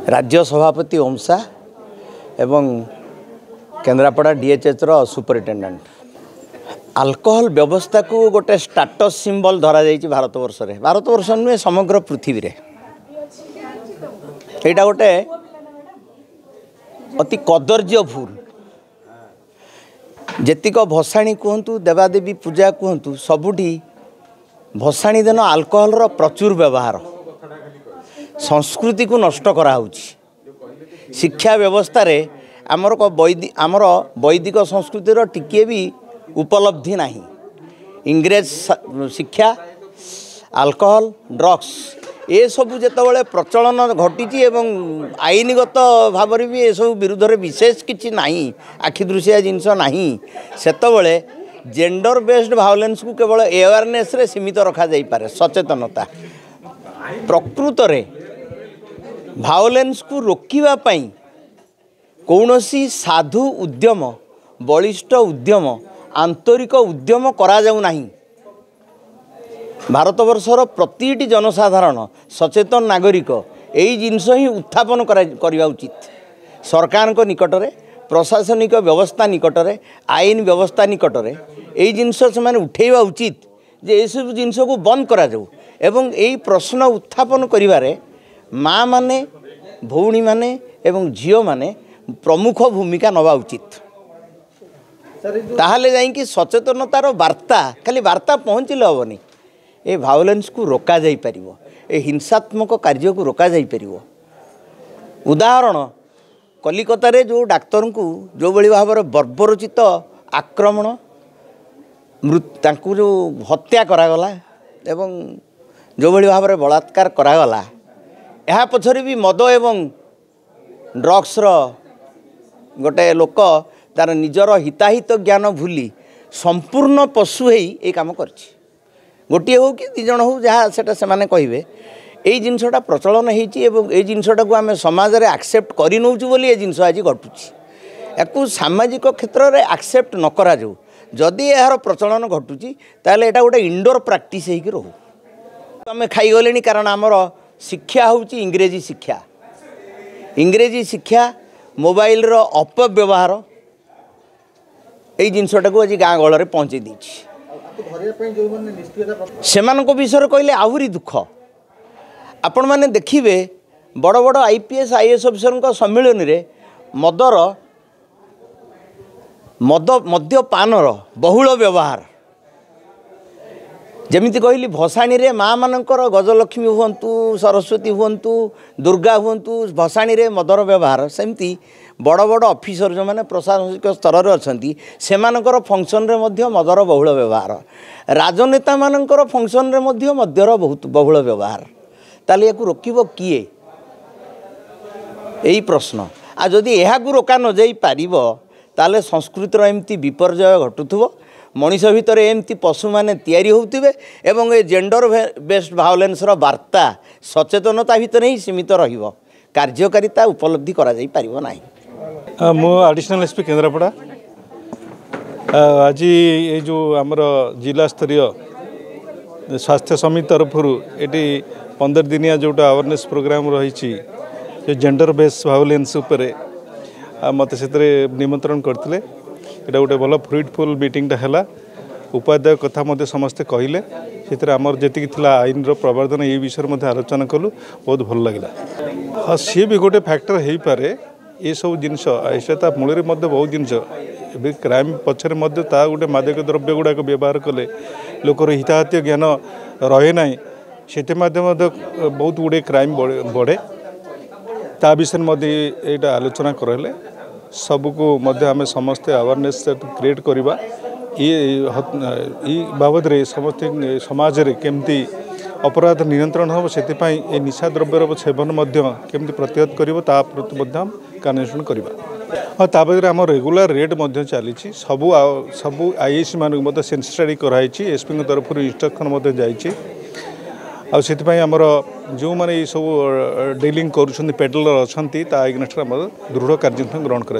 राज्य सभापति ओमसा एवं केन्द्रापड़ा डीएचएच रो सुपरिटेडेंट अल्कोहल व्यवस्था को गोटे स्टाटस सिंबल धरा जाइए भारतवर्ष रे भारतवर्ष नुहे समग्र पृथ्वी रे एटा गोटे अति कदर्य भूल जेतिक भसाणी कहतु देवादेवी पूजा कहतु सबुठी भसाणी दिन अल्कोहल रो प्रचुर व्यवहार संस्कृति को नष्ट करा होची शिक्षा व्यवस्था रे आमर वैदिक संस्कृति रो टिके भी उपलब्धि नहीं इंग्रेज शिक्षा अल्कोहल ड्रग्स ये सबू जितेबाला प्रचलन घटी एवं आईनगत भाव भी ये सब विरुद्ध में विशेष किसी ना आखिदृशिया जिनस ना सेतबले जेंडर बेस्ड वायलेंस को केवल अवेयरनेस रे सीमित रखा जाई पारे सचेतनता प्रकृत रे वायलेंस को रोकिबा पई कौनसी साधु उद्यम बलिष्ठ उद्यम आंतरिक उद्यम करा जाऊ नहीं भारतवर्षर प्रतिटी जनसाधारण सचेतन नागरिक यही जिनस ही उत्थापन करवा उचित सरकार को निकट में प्रशासनिक व्यवस्था निकट में आईन व्यवस्था निकट में यही जिनस से उठेवा उचित जे ये सब जिनस को बंद करा जाऊ एवं यही प्रश्न उत्थापन करिवारे माँ माने भौणी माने एवं झियो माने प्रमुख भूमिका नवा उचित ताहले जाइंकी सचेतनतार वार्ता खाली वार्ता पहुँचले हेनी ए वायलेंस को रोका जाई परिवो ए हिंसात्मक कार्य को रोका जाई परिवो उदाहरण कलिकता रे जो डाक्तर को जो बड़ी भाव में बर्बरचित आक्रमण तांकु जो हत्या करागला एवं जो बड़ी भाव में बलात्कार करागला यहाँ पछरे भी मद एवं ड्रग्स रो गोटे लोक तार निजर हिताहित ज्ञान भूली संपूर्ण पशु ही ये काम करछि गोटे हो कि दी जन हो जहाँ सेटा से माने कहिबे एई जिनसटा प्रचलन होती एवं ए जिनसटा को आम समाज रे एक्सेप्ट करि नउछु बोली ए जिनस आज घटुछि याकू सामाजिक क्षेत्र रे एक्सेप्ट न करा जाऊ जदि यार प्रचलन घटुछि ताले एटा गोटे इंडोर प्रैक्टिस हेकि रहू आम खाई गलेनी कारण आमर शिक्षा होउछि इंग्रेजी शिक्षा मोबाइल रो अपव्यवहार एई जिनसटा को आज गाँ गहल पहुँचे देछि सेमान को विषय कहले आहरी दुख आपण मैंने देखिए बड़ बड़ आईपीएस आईएएस अफिसर सम्मिलन रे मद्यपानर बहुल व्यवहार जमिति कहली भसाणी रे माँ मानकर गजलक्ष्मी हुंतु सरस्वती हुंतु दुर्गा हुंतु भसाणी रे मदर व्यवहार सेमती बड़ बड़ ऑफिसर जो मैंने प्रशासनिक स्तर में अच्छा से फंक्शन रे मध्य मदर बहुल व्यवहार राजनेता मानकर फंक्शन रे मध्य मद्यर बहुत बहुल व्यवहार ताले या रोकब किए यही प्रश्न आ जदि यह रोका न जाई पारिबो ताले संस्कृतिर एमती विपर्यय घटुथुबो मनीष भितर एमती पशु माने तैयारी होउथिबे एवं ए जेंडर बेस्ड वायलेंस रो वार्ता सचेतनता भितर ही सीमित रहिबो कार्यकारिता उपलब्धि करा जाई पारिबो नाही मो एडिशनल एसपी केन्द्रापड़ा आज ये जो आमर जिला स्तरीय स्वास्थ्य समिति तरफ ये 15 दिनिया जोटा अवेयरनेस प्रोग्राम रही जो जेंडर बेस्ड वायलेंस उपरे मत से निमंत्रण करते ये गोटे भल फ्रुटफुल मीटिंगटा है उपाध्याय कथा मध्य समस्ते कहले से आमर जी आईन प्रवर्धन ये विषय आलोचना कलु बहुत भल लगे हाँ सी भी गोटे फैक्टर हो पारे ये सब जिनस ऐसा मूल बहुत जिनस क्राइम पछरे गोटे मादक द्रव्य गुड़ाक व्यवहार कले लोकर हिताहत ज्ञान रहे ना से बहुत गुड़े क्राइम बढ़े ता विषय यहाँ आलोचना करले सबको आम समस्ते अवेयरनेस क्रिएट करवा ये बाबद समस्त समाज रे केमती अपराध नियंत्रण हम से निशा द्रव्यर सेवन केमती प्रतिहत कर प्रति कार्यान्वेषण करवा हाँ ताबद आम रेगुलर रेट चली सबू सबू आईएसी मानक सेंसिटाइज कराई एसपी तरफ इंस्ट्रक्शन जाइए आमर जो मैंने ये सब डिलिंग कर पेडलर अच्छा अगेंस्ट दृढ़ कार्यानुष्ठान ग्रहण कर।